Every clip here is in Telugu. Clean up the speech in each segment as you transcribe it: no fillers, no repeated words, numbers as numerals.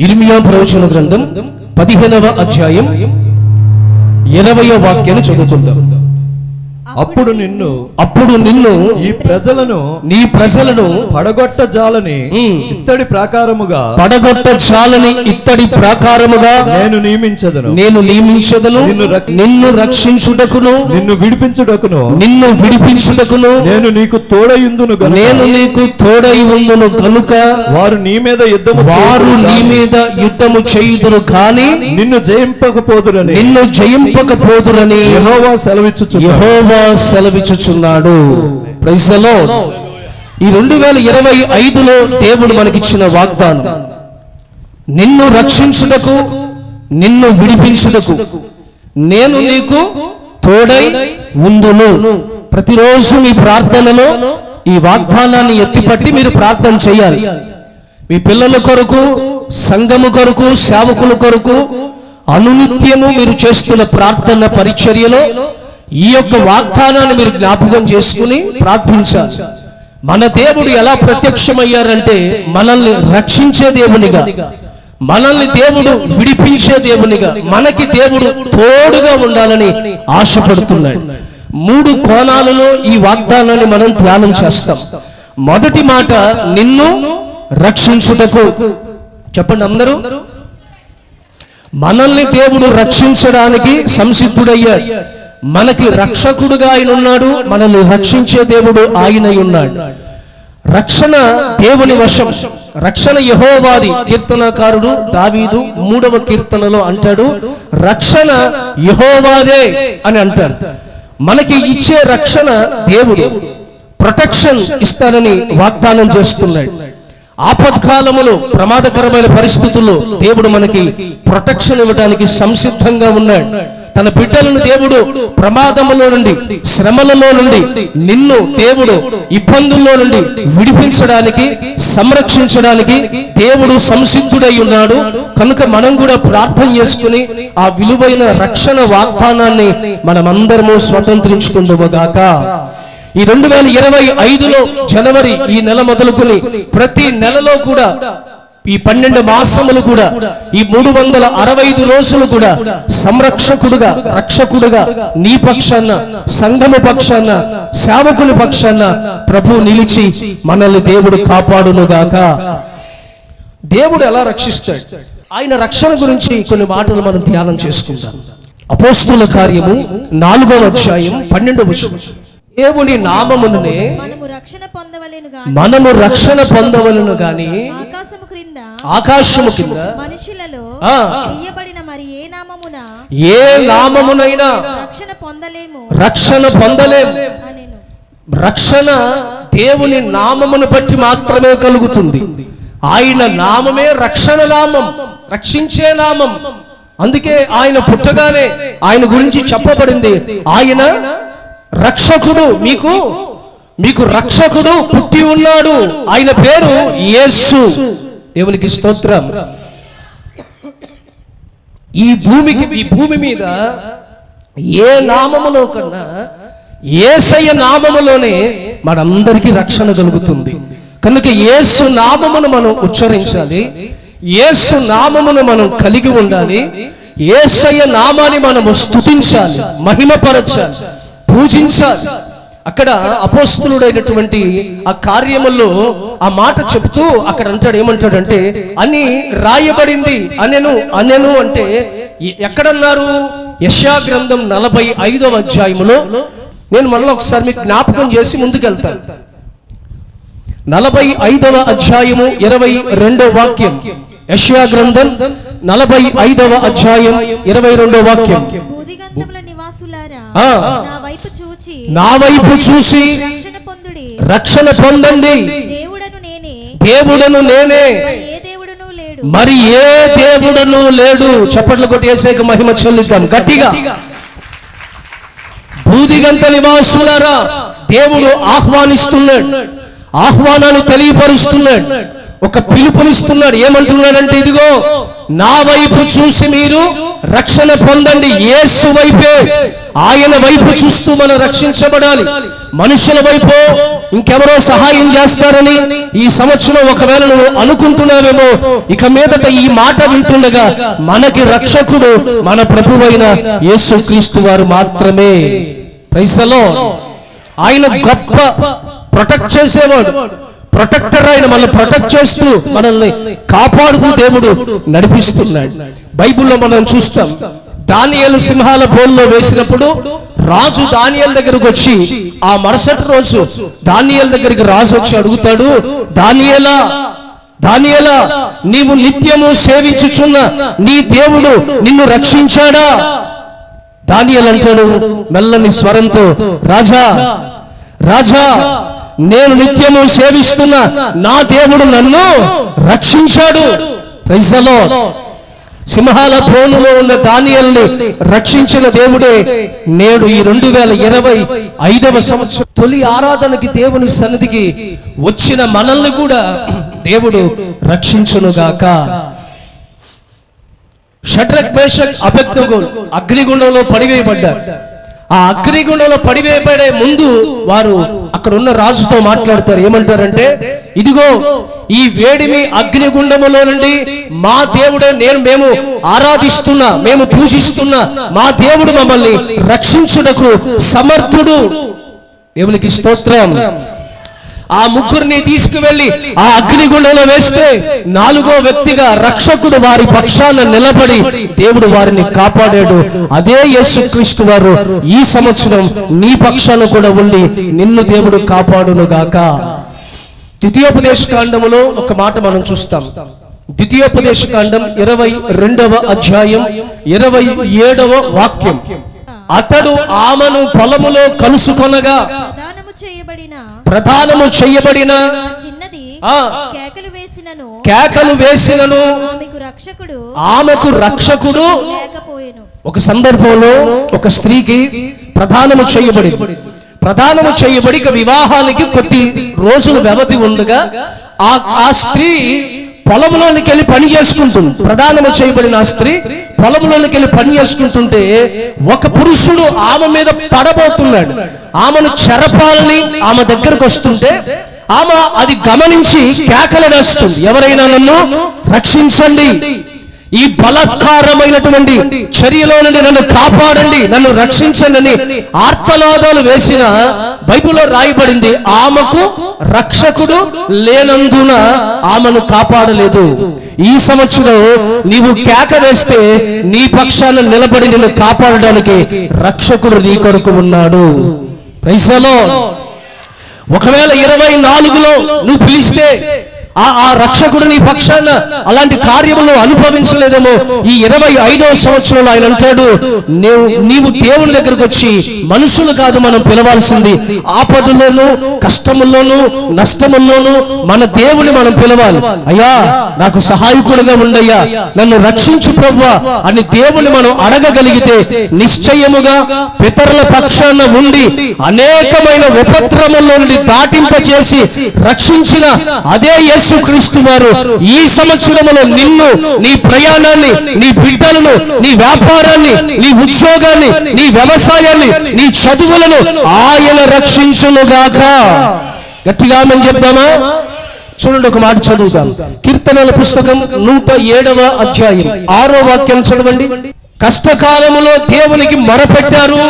ఇర్మియా ప్రవచన గ్రంథం 15వ అధ్యాయం 20వ వాక్యాన్ని చదువుకుందాం. అప్పుడు నిన్ను నీ ప్రజలను పడగొట్టజాలని ఇత్తడి ప్రాకారముగా నేను నియమించదను. నిన్ను రక్షించుటకును నిన్ను విడిపించుటకును నేను నీకు తోడయుందును గనుక వారు నీ మీద యుద్ధము చేయుదురు కానీ నిన్ను జయింపకపోదురని యెహోవా సెలవిచ్చుచున్నాడు. Praise the Lord. ఈ 2025లో దేవుడు మనకిచ్చిన వాగ్దానం, నిన్ను రక్షించుటకు నిన్ను విడిపించుటకు నేను నీకు తోడై ఉందును. ప్రతిరోజు మీ ప్రార్థనలో ఈ వాగ్దానాన్ని ఎత్తిపట్టి మీరు ప్రార్థన చేయాలి. మీ పిల్లల కొరకు, సంఘము కొరకు, సేవకుల కొరకు అనునిత్యము మీరు చేస్తున్న ప్రార్థన పరిచర్యలో ఈ యొక్క వాగ్దానాన్ని మీరు జ్ఞాపకం చేసుకుని ప్రార్థించాలి. మన దేవుడు ఎలా ప్రత్యక్షమయ్యారంటే మనల్ని రక్షించే దేవునిగా, మనల్ని దేవుడు విడిపించే దేవునిగా, మనకి దేవుడు తోడుగా ఉండాలని ఆశపడుతున్నాడు. 3 కోణాలలో ఈ వాగ్దానాన్ని మనం ధ్యానం చేస్తాం. మొదటి మాట, నిన్ను రక్షించుటకు. చెప్పండి అందరూ. మనల్ని దేవుడు రక్షించడానికి సంసిద్ధుడయ్యాడు. మనకి రక్షకుడుగా ఆయన ఉన్నాడు. మనల్ని రక్షించే దేవుడు ఆయనై ఉన్నాడు. రక్షణ దేవుని వశం. రక్షణ యెహోవాది. కీర్తనకారుడు దావీదు 3వ కీర్తనలో అంటాడు, రక్షణ యెహోవాదే అని అంటాడు. మనకి ఇచ్చే రక్షణ దేవుడు. ప్రొటెక్షన్ ఇస్తానని వాగ్దానం చేస్తున్నాడు. ఆపత్కాలములో, ప్రమాదకరమైన పరిస్థితుల్లో దేవుడు మనకి ప్రొటెక్షన్ ఇవ్వడానికి సంసిద్ధంగా ఉన్నాడు. తన బిడ్డలను దేవుడు ప్రమాదములో నుండి, శ్రమలలో నుండి, నిన్ను దేవుడు ఇబ్బందుల్లో నుండి విడిపించడానికి, సంరక్షించడానికి దేవుడు సంసిద్ధుడై ఉన్నాడు. కనుక మనం కూడా ప్రార్థన చేసుకుని ఆ విలువైన రక్షణ వాగ్దానాన్ని మనమందరము స్వతంత్రించుకుందుముగాక. ఈ 2025లో జనవరి ఈ నెల మొదలుకొని ప్రతి నెలలో కూడా, ఈ 12 మాసములు కూడా, ఈ 365 రోజులు కూడా సంరక్షకుడుగా, రక్షకుడుగా నీ పక్షాన, సంఘము పక్షాన, సేవకుని పక్షాన ప్రభు నిలిచి మనల్ని దేవుడు కాపాడునుగాక. దేవుడు ఎలా రక్షిస్తాడు? ఆయన రక్షణ గురించి కొన్ని మాటలు మనం ధ్యానం చేసుకుంటాం. అపోస్తుల కార్యము 4వ అధ్యాయం 12వ వచనం. దేవుని నామమునే మనము రక్షణ పొందవలెను గాని ఆకాశము కింద మనుషులలో ఇయ్యబడిన మరి ఏ నామమునైనా రక్షణ పొందలేము. రక్షణ దేవుని నామమును బట్టి మాత్రమే కలుగుతుంది. ఆయన నామమే రక్షణ నామం, రక్షించే నామం. అందుకే ఆయన పుట్టగానే ఆయన గురించి చెప్పబడింది, ఆయన రక్షకుడు, మీకు రక్షకుడు పుట్టి ఉన్నాడు. ఆయన పేరు యేసు. దేవునికి స్తోత్రం. ఈ భూమి మీద ఏ నామములో కన్నా యేసయ్య నామములోనే మనందరికీ రక్షణ కలుగుతుంది. కనుక యేసు నామమును మనం ఉచ్చరించాలి, యేసు నామమును మనం కలిగి ఉండాలి, యేసయ్య నామాన్ని మనము స్తుతించాలి, మహిమపరచాలి, పూజించాలి. అక్కడ అపోస్తలుడైనటువంటి ఆ కార్యముల్లో ఆ మాట చెప్తూ అక్కడ అంటాడు, ఏమంటాడంటే అని రాయబడింది అనెను అంటే ఎక్కడన్నారు? యెషయా గ్రంథం 45వ అధ్యాయములో. నేను మళ్ళీ ఒకసారి మీకు జ్ఞాపకం చేసి ముందుకెళ్తాను. 45వ అధ్యాయము 22వ వాక్యం. యెషయా గ్రంథం 45వ అధ్యాయం 22వ వాక్యం. భూదిగంతముల నివాసులారా, నా వైపు చూసి రక్షణ పొందండి. దేవుడను నేనే, మరి ఏ దేవుడను లేడు. చప్పట్లు కొట్టి యేసయ్యకు మహిమ చెల్లిద్దాం గట్టిగా. భూదిగంత నివాసులారా, దేవుడు ఆహ్వానిస్తున్నాడు, ఆహ్వానాన్ని తెలియపరుస్తున్నాడు, ఒక పిలుపునిస్తున్నాడు. ఏమంటున్నాడంటే, ఇదిగో నా వైపు చూసి మీరు రక్షణ పొందండి. యేసు వైపే, ఆయన వైపు చూస్తూ మనం రక్షించబడాలి. మనుషుల వైపు ఇంకెవరో సహాయం చేస్తారని ఈ సంవత్సరం ఒకవేళ నువ్వు అనుకుంటున్నావేమో, ఇక మీదట ఈ మాట వింటుండగా మనకి రక్షకుడు మన ప్రభువైన యేసుక్రీస్తు వారు మాత్రమే. Praise the Lord. ఆయన గొప్ప ప్రొటెక్ట్ చేసేవాడు, ప్రొటెక్టర్. ఆయన మనల్ని ప్రొటెక్ట్ చేస్తూ మనల్ని కాపాడుతూ దేవుడు నడిపిస్తున్నాడు. బైబిల్లో మనం చూస్తాం, దానియేలు సింహాల బోన్లో వేసినప్పుడు రాజు దానియేలు దగ్గరకు వచ్చి, ఆ మరుసటి రోజు దానియేలు దగ్గరికి రాజు వచ్చి అడుగుతాడు, దానియేలా, దానియేలా, నీవు నిత్యము సేవించుచున్న నీ దేవుడు నిన్ను రక్షించాడా? దానియేలు అంటాడు మెల్లని స్వరంతో, రాజా, రాజా, నేను నిత్యము సేవిస్తున్న నా దేవుడు నన్ను రక్షించాడు. Praise the Lord. సింహాల బోనులో ఉన్న దానియేలుని రక్షించిన దేవుడే నేడు ఈ 2025వ సంవత్సరం తొలి ఆరాధనకి దేవుని సన్నిధికి వచ్చిన మనల్ని కూడా దేవుడు రక్షించునుగాక. షడ్రక్, మేషక్, అబేద్నెగోలు అగ్నిగుండంలో పడివేయబడ్డారు. ఆ అగ్నిగుండంలో పడివేయబడే ముందు వారు అక్కడ ఉన్న రాజుతో మాట్లాడతారు. ఏమంటారంటే, ఇదిగో ఈ వేడిమి అగ్నిగుండములో నుండి మా దేవుడే, మేము ఆరాధిస్తున్నా, మేము పూజిస్తున్నా మా దేవుడు మమ్మల్ని రక్షించుటకు సమర్థుడు. దేవునికి స్తోత్రం. ఆ ముగ్గురిని తీసుకువెళ్లి ఆ అగ్నిగుండంలో వేస్తే 4వ వ్యక్తిగా రక్షకుడు వారి పక్షాన నిలబడి దేవుడు వారిని కాపాడాడు. అదే యేసుక్రీస్తు వారు ఈ సంవత్సరం నీ పక్షాన కూడా ఉండి నిన్ను దేవుడు కాపాడును గాక. ద్వితీయోపదేశకాండములో ఒక మాట మనం చూస్తాం. ద్వితీయోపదేశకాండం 22వ అధ్యాయం 27వ వాక్యం. అతడు ఆమెను పొలములో కలుసుకొనగా ప్రధానము చేయబడిన కేకలు వేసినను ఆమెకు రక్షకుడు. ఒక సందర్భంలో ఒక స్త్రీకి ప్రధానము చేయబడి వివాహానికి కొద్ది రోజుల వ్యవధి ఉండగా ఆ స్త్రీ పొలంలోనికి వెళ్ళి పని చేసుకుంటుంది. ప్రధానము చేయబడిన ఆ స్త్రీ పొలంలోనికి వెళ్ళి పని చేసుకుంటుంటే ఒక పురుషుడు ఆమె మీద పడబోతున్నాడు. ఆమెను చెరపాలని ఆమె దగ్గరకు వస్తుంటే ఆమె అది గమనించి కేకలు వేస్తుంది, ఎవరైనా నన్ను రక్షించండి, ఈ బలాత్కారమైనటువంటి చర్యలో నుండి నన్ను కాపాడండి, నన్ను రక్షించండి అని ఆర్తనాదాలు వేసిన బైబిల్లో రాయబడింది. ఆమెకు రక్షకుడు లేనందున ఆమెను కాపాడలేదు. ఈ సంవత్సరం నీవు కేక వేస్తే నీ పక్షాన నిలబడి నిన్ను కాపాడడానికి రక్షకుడు నీ కొరకు ఉన్నాడు. Praise the Lord. ఒకవేళ 24లో నువ్వు పిలిస్తే ఆ రక్షకుడు నీ పక్షాన అలాంటి కార్యములు అనుభవించలేదేమో. ఈ 25వ సంవత్సరంలో ఆయన అంటాడు, నీవు దేవుని దగ్గరకు వచ్చి, మనుషులు కాదు మనం పిలవాల్సింది, ఆపదల్లోనూ కష్టముల్లోనూ నష్టముల్లోనూ మన దేవుని మనం పిలవాలి. అయ్యా నాకు సహాయకుడిగా ఉండయ్యా, నన్ను రక్షించు ప్రభువా అని దేవుని మనం అడగగలిగితే నిశ్చయముగా పితరుల పక్షాన ఉండి అనేకమైన ఉపద్రవముల నుండి దాటింపచేసి రక్షించిన అదే యేసుక్రీస్తు వారు ఈ సంవత్సరములో నిన్ను, నీ ప్రయాణాన్ని, నీ బిడ్డలను, నీ వ్యాపారాన్ని, నీ ఉద్యోగాన్ని, నీ వ్యవసాయాన్ని, నీ చదువులను ఆయన రక్షించునుగాక. గట్టిగా మనం చెప్తామా? చూడండి, ఒక మాట చదువుతాం. కీర్తనల పుస్తకం 107వ అధ్యాయం 6వ వాక్యం చదవండి. కష్టకాలములో దేవునికి మొరపెట్టారు,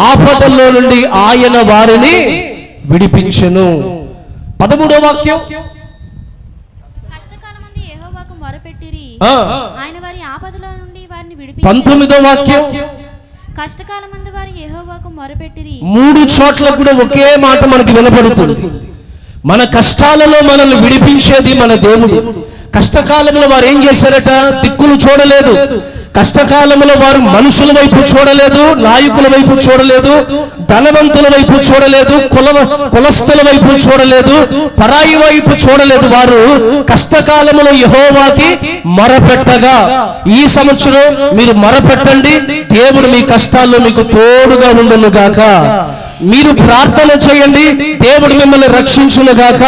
ఆపదల్లో నుండి ఆయన వారిని విడిపించెను. 13వ వాక్యం, కష్టకాలమందు యెహోవాకు మొరపెట్టిరి, ఆయన వారి ఆపదలో నుండి వారిని విడిపించెను. 19వ వాక్యం, కష్టకాలమందు వారు యెహోవాకు మొరపెట్టిరి. 3 చోట్ల కూడా ఒకే మాట మనకి వినపడుతుంది. మన కష్టాలలో మనల్ని విడిపించేది మన దేవుడు. కష్టకాలంలో వారు ఏం చేశారట? దిక్కులు చూడలేదు. కష్టకాలంలో వారు మనుషుల వైపు చూడలేదు, నాయకుల వైపు చూడలేదు, ధనవంతుల వైపు చూడలేదు, కులస్తుల వైపు చూడలేదు, పరాయి వైపు చూడలేదు. వారు కష్టకాలంలో యెహోవాకి మొరపెట్టగా, ఈ సంవత్సరం మీరు మొరపెట్టండి, దేవుడు మీ కష్టాల్లో మీకు తోడుగా ఉండును గాక. మీరు ప్రార్థన చేయండి, దేవుడు మిమ్మల్ని రక్షించును గాక.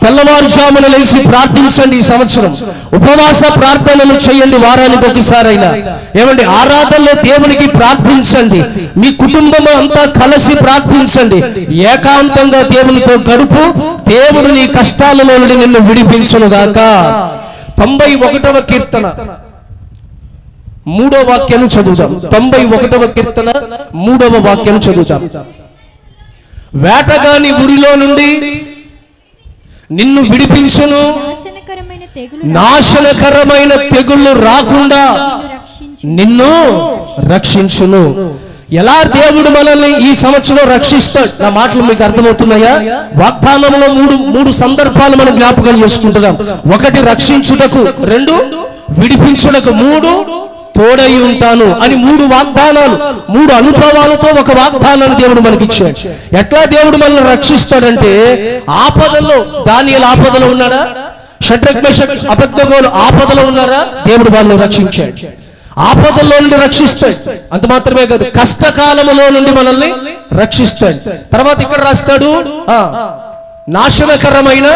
తెల్లవారుజామున లేచి ప్రార్థించండి. ఈ సంవత్సరం ఉపవాస ప్రార్థనలు చేయండి, వారానికి ఒకసారైనా. ఏమండి, ఆరాధనలో దేవునికి ప్రార్థించండి. మీ కుటుంబం అంతా కలిసి ప్రార్థించండి. ఏకాంతంగా దేవునితో గడుపు. దేవుడు నీ కష్టాలలో నుండి నిన్ను విడిపించును గాక. 91వ కీర్తన 3వ వాక్యాన్ని చదువుతాం. 91వ కీర్తన 3వ వాక్యాన్ని చదువుతాం. వేటగాని ఉరిలో నుండి నిన్ను విడిపించును, నాశనకరమైన తెగుళ్ళు రాకుండా నిన్ను రక్షించును. ఎలా దేవుడు మనల్ని ఈ సంవత్సరం రక్షిస్తాడు? నా మాటలు మీకు అర్థమవుతున్నాయా? వాగ్దానంలో మూడు సందర్భాలు మనం జ్ఞాపకం చేసుకుంటున్నాం. 1 రక్షించుటకు, 2 విడిపించుటకు, 3 తోడై ఉంటాను అని 3 వాగ్దానాలు, 3 అనుభవాలతో ఒక వాగ్దానాన్ని దేవుడు మనకి ఇచ్చాడు. ఎట్లా దేవుడు మనల్ని రక్షిస్తాడంటే, ఆపదలో దానియేలు ఆపదలో ఉన్నాడా? షడ్రక్ మేషక్ అబేద్నెగోలు ఆపదలో ఉన్నారా? దేవుడు వాళ్ళని రక్షించాడు. ఆపదల్లో నుండి రక్షిస్తాడు. అంత మాత్రమే కాదు, కష్టకాలములో నుండి మనల్ని రక్షిస్తాడు. తర్వాత ఇక్కడ రాస్తాడు, నాశనకరమైన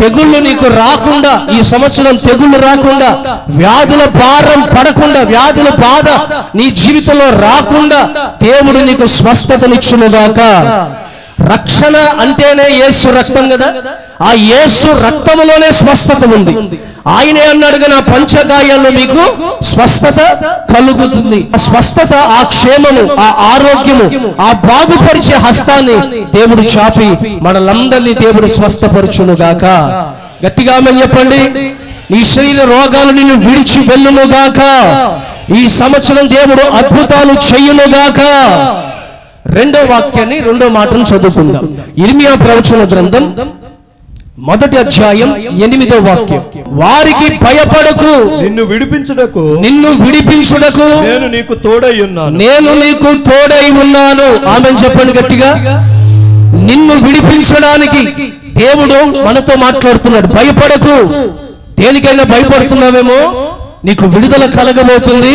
తెగుళ్ళు నీకు రాకుండా, ఈ సంవత్సరం తెగుళ్ళు రాకుండా, వ్యాధుల భారం పడకుండా, వ్యాధుల బాధ నీ జీవితంలో రాకుండా దేవుడు నీకు స్వస్థతనిచ్చునుగాక. రక్షణ అంటేనే యేసు రక్తం కదా. ఆ యేసు రక్తములోనే స్వస్థత ఉంది. ఆయనే అన్నాడుగా, నా పంచగాయాల్లో మీకు స్వస్థత కలుగుతుంది. ఆ స్వస్థత, ఆ క్షేమము, ఆ ఆరోగ్యము, ఆ బాగుపరిచే హస్తాన్ని దేవుడు చాపి మనలందరినీ దేవుడు స్వస్థపరచునుగాక. గట్టిగా ఆమేన్ చెప్పండి. నీ శరీర రోగాలు నిన్ను విడిచి వెళ్ళునుగాక. ఈ సంవత్సరం దేవుడు అద్భుతాలు చెయ్యునుగాక. 2వ వాక్యాన్ని, 2వ మాటను చదువుకుందాం. ఇర్మియా ప్రవచన గ్రంథం 1వ అధ్యాయం 8వ వాక్యం. వారికి భయపడకు, నిన్ను విడిపించుటకు నేను నీకు తోడై ఉన్నాను. నేను నీకు తోడై ఉన్నాను. ఆమేన్ చెప్పండి గట్టిగా. నిన్ను విడిపించడానికి దేవుడు మనతో మాట్లాడుతున్నాడు. భయపడకు. దేనికైనా భయపడుతున్నావేమో, నీకు విడుదల కలగబోతుంది.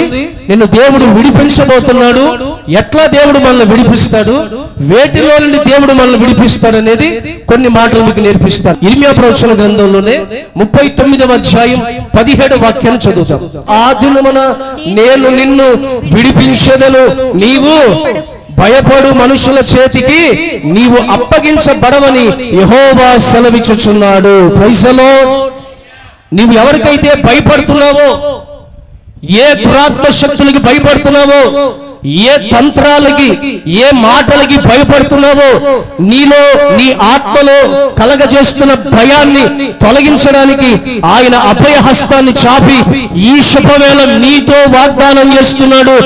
నిన్ను దేవుడు విడిపించబోతున్నాడు. ఎట్లా దేవుడు మనల్ని విడిపిస్తాడు, వేటిలో నుండి దేవుడు మనల్ని విడిపిస్తాడు అనేది కొన్ని మాటలు మీకు నేర్పిస్తాను. ఇర్మియా ప్రవచన గ్రంథంలోనే 39వ అధ్యాయం 17వ వాక్యాన్ని చదువుతాం. ఆ దినమున నేను నిన్ను విడిపించెదను, నీవు భయపడు మనుషుల చేతికి నీవు అప్పగించబడవని యెహోవా సెలవిచ్చుచున్నాడు. Praise the lord. నీవు ఎవరికైతే భయపడుతున్నావో, ఏ దురాత్మ శక్తులకి భయపడుతున్నావో, ఏ తంత్రాలకి, ఏ మాటలకి భయపడుతున్నావో, నీలో, నీ ఆత్మలో కలగజేస్తున్న భయాన్ని తొలగించడానికి ఆయన అభయ హస్తాన్ని చాపి ఈ శుభవేళ నీతో వాగ్దానం చేస్తున్నాడు,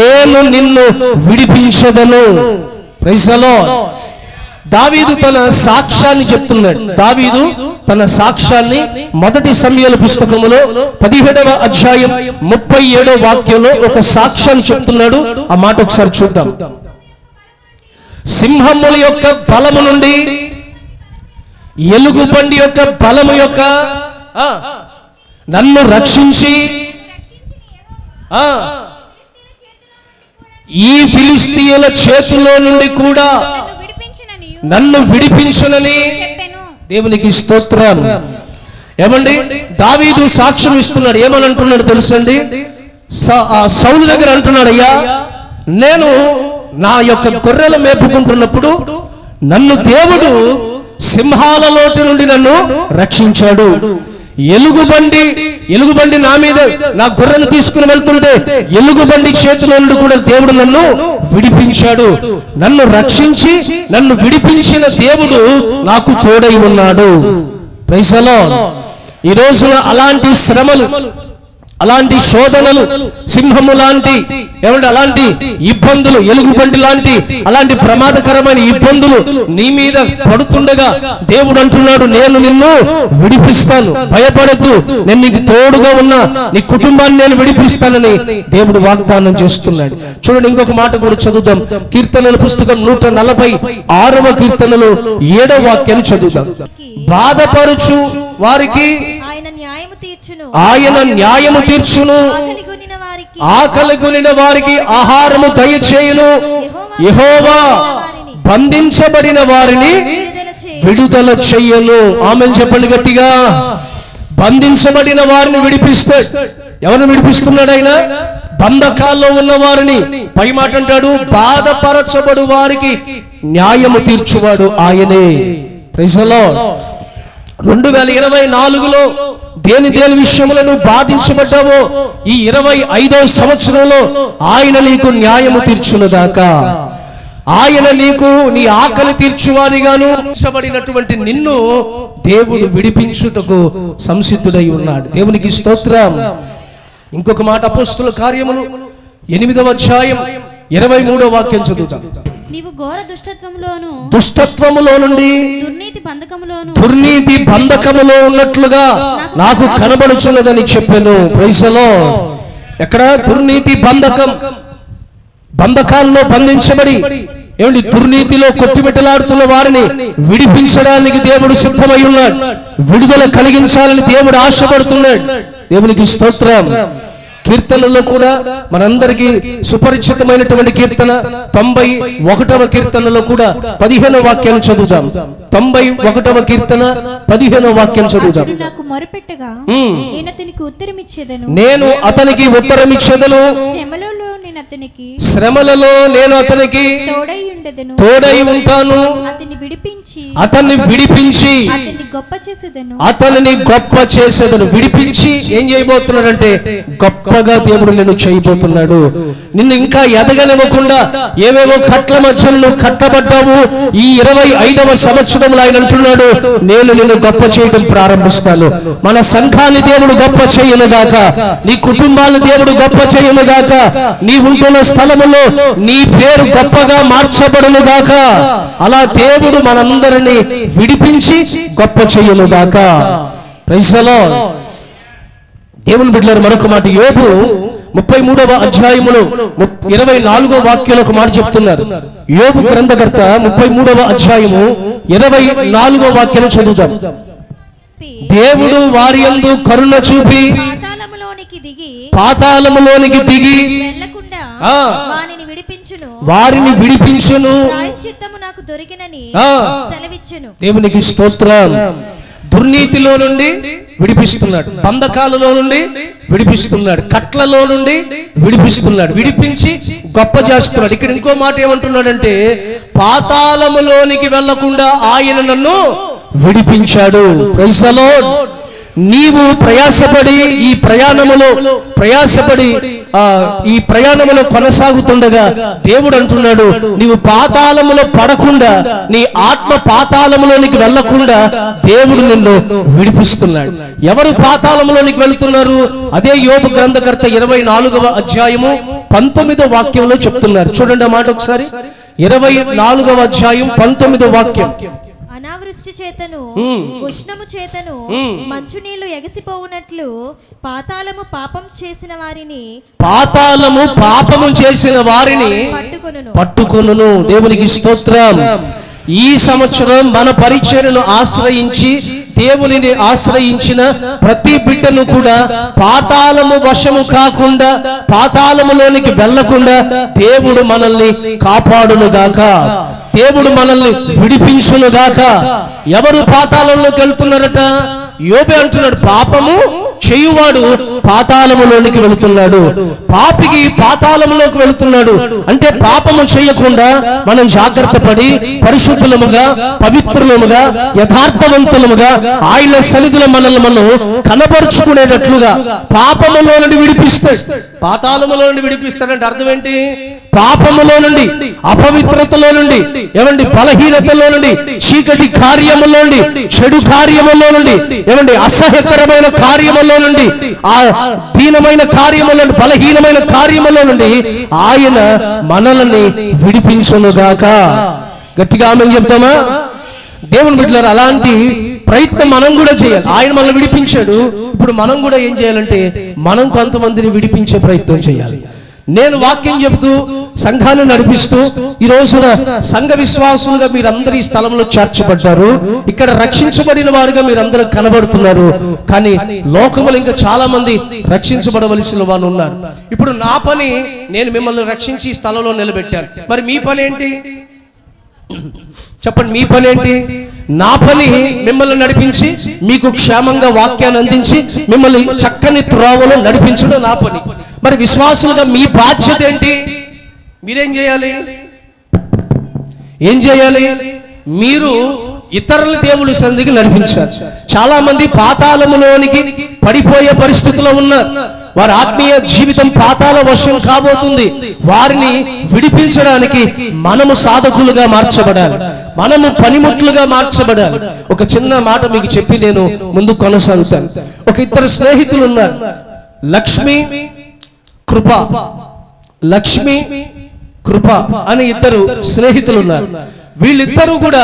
నేను నిన్ను విడిపించదను. Praise the lord. దావీదు తన సాక్ష్యాన్ని చెప్తున్నాడు. దావీదు తన సాక్ష్యాన్ని 1 సమూయేలు పుస్తకములో 17వ అధ్యాయం 37వ వాక్యంలో ఒక సాక్ష్యాన్ని చెప్తున్నాడు. ఆ మాట ఒకసారి చూద్దాం. సింహముల యొక్క బలము నుండి, ఎలుగుబంటి యొక్క బలము యొక్క నన్ను రక్షించి ఈ ఫిలిష్తీయుల చేతుల్లో నుండి కూడా నన్ను విడిపించునని దేవునికి స్తోత్రం. ఏమండి, దావీదు సాక్ష్యం ఇస్తున్నాడు. ఏమని అంటున్నాడు తెలుసండి? సౌలు దగ్గర అంటున్నాడు, అయ్యా, నేను నా యొక్క గొర్రెలు మేపుకుంటున్నప్పుడు నన్ను దేవుడు సింహాల నోటి నుండి నన్ను రక్షించాడు. ఎలుగుబండి నా మీద, నా గొర్రెను తీసుకుని వెళ్తుంటే ఎలుగుబండి చేతిలో నుండి కూడా దేవుడు నన్ను విడిపించాడు. నన్ను రక్షించి నన్ను విడిపించిన దేవుడు నాకు తోడై ఉన్నాడు. Praise the Lord. ఈ రోజున అలాంటి శ్రమలు, అలాంటి శోధనలు, సింహము లాంటి అలాంటి ఇబ్బందులు, ఎలుగుబండి లాంటి అలాంటి ప్రమాదకరమైన ఇబ్బందులు నీ మీద పడుతుండగా దేవుడు అంటున్నాడు, నేను నిన్ను విడిపిస్తాను, భయపడద్దు, నేను నీకు తోడుగా ఉన్నా, నీ కుటుంబాన్ని నేను విడిపిస్తానని దేవుడు వాగ్దానం చేస్తున్నాడు. చూడండి, ఇంకొక మాట కూడా చదువుదాం. కీర్తనల పుస్తకం 146వ కీర్తనలో 7వ వాక్యాన్ని చదువుదాం. బాధపరుచు వారికి ఆయన న్యాయము తీర్చును, ఆకలిగొనిన వారికి ఆహారము దయచేయును. యెహోవా బంధించబడిన వారిని విడుదల చెయ్యను. ఆమేన్ చెప్పండి గట్టిగా. బంధించబడిన వారిని విడిపిస్తాడు. ఎవరిని విడిపిస్తున్నాడు ఆయన? బంధకాల్లో ఉన్న వారిని. పై మాట అంటాడు, బాధపరచబడు వారికి న్యాయము తీర్చువాడు ఆయనే. Praise the lord. 2024లో దేని విషయంలో నువ్వు బాధించబడ్డావో ఈ 25వ సంవత్సరంలో ఆయన నీకు న్యాయము తీర్చునుగాక. ఆయన నీకు నీ ఆకలి తీర్చువానిగాను ఉంచబడినటువంటి నిన్ను దేవుడు విడిపించుటకు సంసిద్ధుడై ఉన్నాడు. దేవునికి స్తోత్రం. ఇంకొక మాట, అపోస్తలుల కార్యములు 8వ అధ్యాయం 23వ వాక్యం చదువుతాం. నీవు ఘోర దుష్టత్వములో నుండి దుర్నీతి బంధకములో ఉన్నట్లుగా నాకు కనబడుచున్నదని చెప్పాను. Praise the Lord. ఎక్కడ దుర్నీతి బంధకాల్లో బంధించబడి దుర్నీతిలో కొట్టిమిట్టలాడుతున్న వారిని విడిపించడానికి దేవుడు సిద్ధమై ఉన్నాడు. విడుదల కలిగించాలని దేవుడు ఆశపడుతున్నాడు. దేవునికి స్తోత్రం. కీర్తనలో కూడా మనందరికీ సుపరిచితమైనటువంటి కీర్తన 91వ కీర్తనలో కూడా 15వ వాక్యాన్ని చదువుదాం. 91వ కీర్తన 15వ వాక్యం చదువుదాం. నేను అతనికి ఉత్తరమిచ్చేదను, శ్రమలలో నేను అతనికి తోడై ఉంటాను, అతన్ని విడిపించి అతనిని గొప్ప చేసేదను. విడిపించి ఏం చేయబోతున్నాడంటే గొప్పగా దేవుడు నిన్ను చేయబోతున్నాడు. నిన్ను ఇంకా ఎదగనివ్వకుండా ఏవేవో కట్ల మధ్యలో నువ్వు కట్టబడ్డావు. ఈ 25వ సంవత్సరంలో ఆయన అంటున్నాడు, నేను నిన్ను గొప్ప చేయడం ప్రారంభిస్తాను. మన సంఘాన్ని దేవుడు గొప్ప చేయనుగాక, నీ కుటుంబాన్ని దేవుడు గొప్ప చేయనుగాక, నీ ఉంటున్న స్థలములో నీ పేరు గొప్పగా మార్చబడునుగాక. అలా దేవుడు మనందరినీ విడిపించి గొప్ప చేయనుగాక. Praise the lord. దేవుని బిడ్డలారా, మరొక మాట, యోబు 33వ అధ్యాయములో 24వ వాక్యంలో ఒక మాట చెప్తున్నారు. యోబు గ్రంథకర్త 33వ అధ్యాయము 24వ వాక్యాన్ని చదువుతాం. దేవుడు వారి యందు కరుణ చూపి పాతాళములోనికి దిగి వారిని విడిపించును. దేవునికి స్తోత్రం. దుర్నీతిలో నుండి విడిపిస్తున్నాడు, బంధకాలలో నుండి విడిపిస్తున్నాడు, కట్లలో నుండి విడిపిస్తున్నాడు, విడిపించి గొప్ప చేస్తున్నాడు. ఇక్కడ ఇంకో మాట ఏమంటున్నాడంటే, పాతాళములోనికి వెళ్లకుండా ఆయన నన్ను విడిపించాడు. Praise the lord. నీవు ప్రయాసపడి ఈ ప్రయాణములో కొనసాగుతుండగా దేవుడు అంటున్నాడు, నీవు పాతాళములో పడకుండా, నీ ఆత్మ పాతాళములోనికి వెళ్లకుండా దేవుడు నిన్ను విడిపిస్తున్నాడు. ఎవరు పాతాళములోనికి వెళుతున్నారు? అదే యోబు గ్రంథకర్త 24వ అధ్యాయము 19వ వాక్యంలో చెప్తున్నారు. చూడండి ఆ మాట ఒకసారి. 24వ అధ్యాయం 19వ వాక్యం. అనావృష్టి చేతను ఉష్ణము చేతను మంచునీళ్లు ఎగసిపోవునట్లు పాతాళము పాపము చేసిన వారిని పట్టుకొనును. దేవునికి స్తోత్రం. ఈ సంవత్సరం మన పరిచర్యను ఆశ్రయించి దేవునిని ఆశ్రయించిన ప్రతి బిడ్డను కూడా పాతాళము వశము కాకుండా, పాతాళములోనికి వెళ్లకుండా దేవుడు మనల్ని కాపాడునుగాక, దేవుడు మనల్ని విడిపించునుగాక. ఎవరు పాతాళంలోకి వెళ్తున్నారట? యోబే అంటున్నాడు, పాపము చేయువాడు పాతాళములోనికి వెళుతున్నాడు. పాపికి పాతాళములోకి వెళుతున్నాడు అంటే పాపము చేయకుండా మనం జాగ్రత్త పడి పరిశుద్ధులముగా, పవిత్రులముగా, యథార్థవంతులముగా ఆయన సన్నిధిలో మనల్ని మనం కనపరుచుకునేటట్లుగా పాపములో నుండి విడిపిస్తాడు. పాతాళములో నుండి విడిపిస్తాడంటే అర్థం ఏంటి? పాపములో నుండి, అపవిత్రతలో నుండి, ఏమండి బలహీనతలో నుండి, చీకటి కార్యములో నుండి, చెడు కార్యములో నుండి, ఏమండి అసహ్యకరమైన కార్యములో నుండి, ఆ దీనమైన కార్యములో నుండి, బలహీనమైన కార్యములో నుండి ఆయన మనల్ని విడిపించునుగాక. గట్టిగా ఆమేన్ చెప్తామా? దేవుని బిడ్డలారా, అలాంటి ప్రయత్నం మనం కూడా చేయాలి. ఆయన మనల్ని విడిపించాడు. ఇప్పుడు మనం కూడా ఏం చేయాలంటే మనం కొంతమందిని విడిపించే ప్రయత్నం చేయాలి. నేను వాక్యం చెబుతూ సంఘాన్ని నడిపిస్తూ ఈ రోజున సంఘ విశ్వాసులుగా మీరందరూ ఈ స్థలంలో చేర్చబడ్డారు. ఇక్కడ రక్షించబడిన వారుగా మీరందరూ కనబడుతున్నారు. కానీ లోకములు ఇంకా చాలా మంది రక్షించబడవలసిన వాళ్ళు ఉన్నారు. ఇప్పుడు నా పని, నేను మిమ్మల్ని రక్షించి ఈ స్థలంలో నిలబెట్టాను. మరి మీ పని ఏంటి చెప్పండి? మీ పని ఏంటి? నా పని మిమ్మల్ని నడిపించి మీకు క్షేమంగా వాక్యాన్ని అందించి మిమ్మల్ని చక్కని త్రోవలో నడిపించడం నా పని. మరి విశ్వాసులుగా మీ బాధ్యత ఏంటి? మీరేం చేయాలి? ఏం చేయాలి? మీరు ఇతరుల దేవుని సన్నిధికి నడిపించాలి. చాలా మంది పాతాళములోనికి పడిపోయే పరిస్థితిలో ఉన్నారు. వారి ఆత్మీయ జీవితం పాతాళ వశం కాబోతుంది. వారిని విడిపించడానికి మనము సాధకులుగా మార్చబడాలి, మనము పనిముట్లుగా మార్చబడాలి. ఒక చిన్న మాట మీకు చెప్పి నేను ముందు కొనసాగుతాను. ఒక ఇద్దరు స్నేహితులు ఉన్నారు, లక్ష్మి కృప. లక్ష్మి కృప అనే ఇద్దరు స్నేహితులు ఉన్నారు. వీళ్ళిద్దరూ కూడా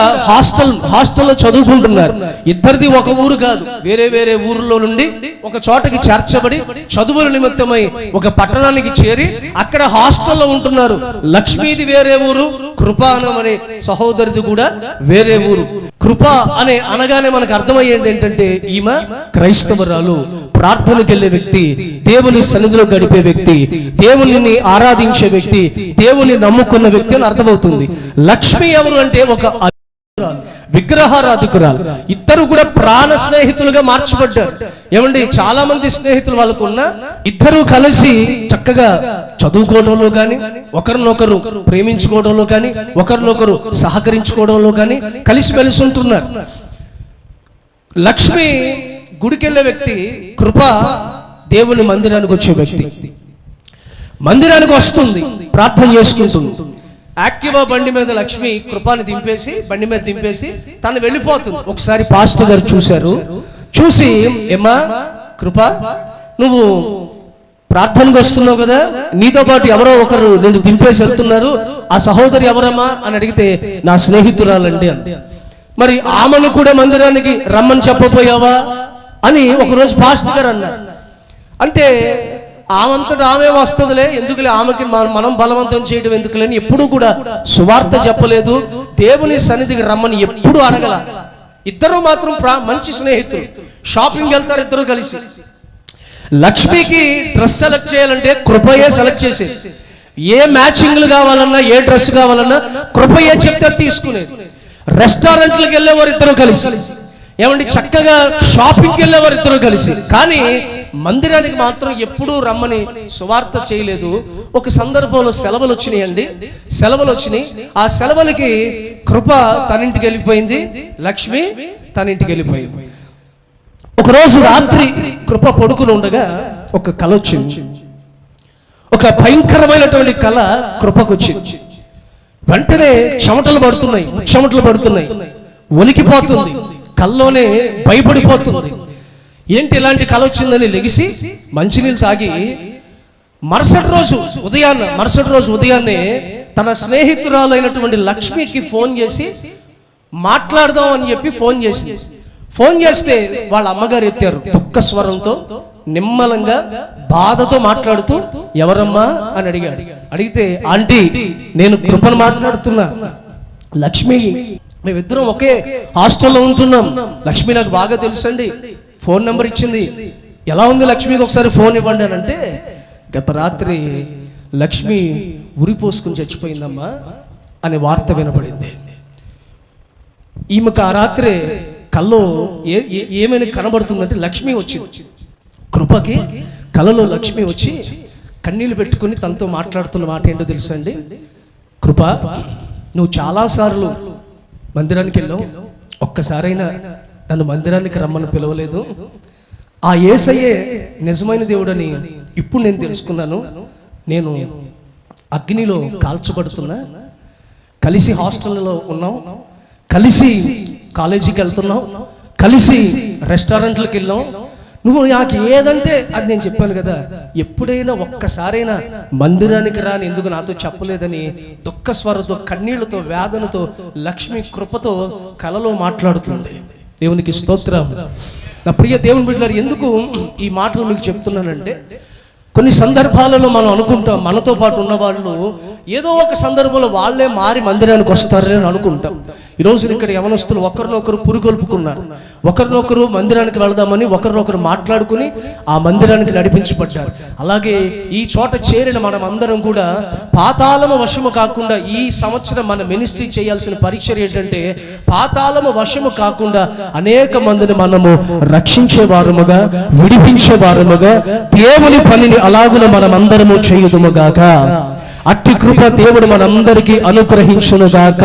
హాస్టల్లో చదువుకుంటున్నారు. ఇద్దరిది ఒక ఊరు కాదు, వేరే వేరే ఊర్లో నుండి ఒక చోటకి చేర్చబడి చదువుల నిమిత్తమై ఒక పట్టణానికి చేరి అక్కడ హాస్టల్లో ఉంటున్నారు. లక్ష్మీది వేరే ఊరు, కృప అనే సహోదరిది కూడా వేరే ఊరు. కృప అనే అనగానే మనకు అర్థమయ్యేది ఏంటంటే ఈమె క్రైస్తవరాలు, ప్రార్థనకు వెళ్ళే వ్యక్తి, దేవుని సన్నిధిలో గడిపే వ్యక్తి, దేవుని ఆరాధించే వ్యక్తి, దేవుని నమ్ముకున్న వ్యక్తి అని అర్థమవుతుంది. లక్ష్మి ఎవరు అంటే ఒక విగ్రహారాధికురాలు. ఇద్దరు కూడా ప్రాణ స్నేహితులుగా మార్చబడ్డారు. ఏమండి, చాలా మంది స్నేహితులు వాళ్ళకున్న ఇద్దరు కలిసి చక్కగా చదువుకోవడంలో కానీ, ఒకరినొకరు ప్రేమించుకోవడంలో కానీ, ఒకరినొకరు సహకరించుకోవడంలో కానీ కలిసి మెలిసి ఉంటున్నారు. లక్ష్మి గుడికెళ్ళే వ్యక్తి, కృప దేవుని మందిరానికి వచ్చే వ్యక్తి. మందిరానికి వస్తుంది, ప్రార్థన చేసుకుంటుంది. యాక్టివా బండి మీద లక్ష్మి కృపాని దింపేసి, బండి మీద దింపేసి తను వెళ్ళిపోతుంది. ఒకసారి పాస్టర్ గారు చూశారు. చూసి, ఏమ్మా కృప, నువ్వు ప్రార్థనకు వస్తున్నావు కదా, నీతో పాటు ఎవరో ఒకరు నిన్ను దింపేసి వెళ్తున్నారు, ఆ సహోదరి ఎవరమ్మా అని అడిగితే నా స్నేహితురాలండి అని. మరి ఆమెను కూడా మందిరానికి రమ్మని చెప్పపోయావా అని ఒకరోజు పాస్టర్ గారు అన్నారు. అంటే ఆమంతటా ఆమె వస్తుందిలే, ఎందుకులే ఆమెకి మనం బలవంతం చేయడం ఎందుకులే అని ఎప్పుడు కూడా సువార్త చెప్పలేదు. దేవుని సన్నిధికి రమ్మని ఎప్పుడు అడగల. ఇద్దరు మాత్రం మంచి స్నేహితులు. షాపింగ్ వెళ్తారు ఇద్దరు కలిసి. లక్ష్మికి డ్రెస్ సెలెక్ట్ చేయాలంటే కృపయే సెలెక్ట్ చేసేది. ఏ మ్యాచింగ్లు కావాలన్నా, ఏ డ్రెస్ కావాలన్నా కృపయే చెప్తే తీసుకునేది. రెస్టారెంట్లకు వెళ్ళేవారు ఇద్దరు కలిసి, ఏమండి చక్కగా షాపింగ్కి వెళ్ళేవారు ఇద్దరు కలిసి. కానీ మందిరానికి మాత్రం ఎప్పుడూ రమ్మని సువార్త చేయలేదు. ఒక సందర్భంలో సెలవులు వచ్చినాయండి, సెలవులు వచ్చినాయి. ఆ సెలవులకి కృప తన ఇంటికి వెళ్ళిపోయింది, లక్ష్మి తన ఇంటికి వెళ్ళిపోయింది. ఒకరోజు రాత్రి కృప పడుకుని ఉండగా ఒక కల వచ్చింది. ఒక భయంకరమైనటువంటి కళ కృపకు వచ్చింది. వెంటనే చెమటలు పడుతున్నాయి, వణికిపోతుంది, కల్లోనే భయపడిపోతుంది. ఏంటి ఇలాంటి కళ వచ్చిందని లెగిసి మంచినీళ్ళు తాగి మరుసటి రోజు ఉదయాన్నే తన స్నేహితురాలైనటువంటి లక్ష్మికి ఫోన్ చేసి మాట్లాడదాం అని చెప్పి ఫోన్ చేస్తే వాళ్ళ అమ్మగారు ఎత్తారు. దుఃఖ స్వరంతో నిమ్మలంగా బాధతో మాట్లాడుతూ, ఎవరమ్మా అని అడిగాడు. అడిగితే, ఆంటీ నేను కృపను మాట్లాడుతున్నా. లక్ష్మి, మేమిద్దరం ఒకే హాస్టల్లో ఉంటున్నాం. లక్ష్మి నాకు బాగా తెలుసండి, ఫోన్ నెంబర్ ఇచ్చింది. ఎలా ఉంది లక్ష్మికి ఒకసారి ఫోన్ ఇవ్వండి అని అంటే, గత రాత్రి లక్ష్మి ఉరిపోసుకుని చచ్చిపోయిందమ్మా అనే వార్త వినపడింది. ఈమెకు ఆ రాత్రి కల్లో ఏమైనా కనబడుతుందంటే లక్ష్మి వచ్చింది. కృపకి కలలో లక్ష్మి వచ్చి కన్నీళ్లు పెట్టుకుని తనతో మాట్లాడుతున్న మాట ఏంటో తెలుసా అండి? కృప, నువ్వు చాలాసార్లు మందిరానికి వెళ్ళావు, ఒక్కసారైనా నన్ను మందిరానికి రమ్మని పిలవలేదు. ఆ యేసయ్యే నిజమైన దేవుడని ఇప్పుడు నేను తెలుసుకున్నాను. నేను అగ్నిలో కాల్చబడుతున్నా, కలిసి హాస్టల్లో ఉన్నాం, కలిసి కాలేజీకి వెళ్తున్నాం, కలిసి రెస్టారెంట్లకు వెళ్ళాం. నువ్వు నాకు ఏదంటే అది నేను చెప్పాను కదా, ఎప్పుడైనా ఒక్కసారైనా మందిరానికి రాని ఎందుకు నాతో చెప్పలేదని దుఃఖ స్వరతో, కన్నీళ్లతో, వేదనతో లక్ష్మి కృపతో కలలో మాట్లాడుతుంది. దేవునికి స్తోత్రం. నా ప్రియ దేవుని బిడ్డలారా, ఎందుకు ఈ మాటలు మీకు చెప్తున్నానంటే, కొన్ని సందర్భాలలో మనం అనుకుంటాం మనతో పాటు ఉన్నవాళ్ళు ఏదో ఒక సందర్భంలో వాళ్ళే మారి మందిరానికి వస్తారని అనుకుంటాం. ఈరోజు ఇక్కడ యవనస్తులు ఒకరినొకరు పురుగొల్పుకున్నారు, ఒకరినొకరు మందిరానికి వెళదామని ఒకరినొకరు మాట్లాడుకుని ఆ మందిరానికి నడిపించబడ్డారు. అలాగే ఈ చోట చేరిన మనం అందరం కూడా పాతాళము వశము కాకుండా, ఈ సంవత్సరం మన మినిస్ట్రీ చేయాల్సిన పరిచర్య ఏంటంటే పాతాళము వశము కాకుండా అనేక మందిని మనము రక్షించేవారముగా, విడిపించేవారముగా, దేవుని పనిని అలాగున మనం అందరము చేయుదుముగాక. అట్టి కృప దేవుడు మనందరికీ అనుగ్రహించునుగాక.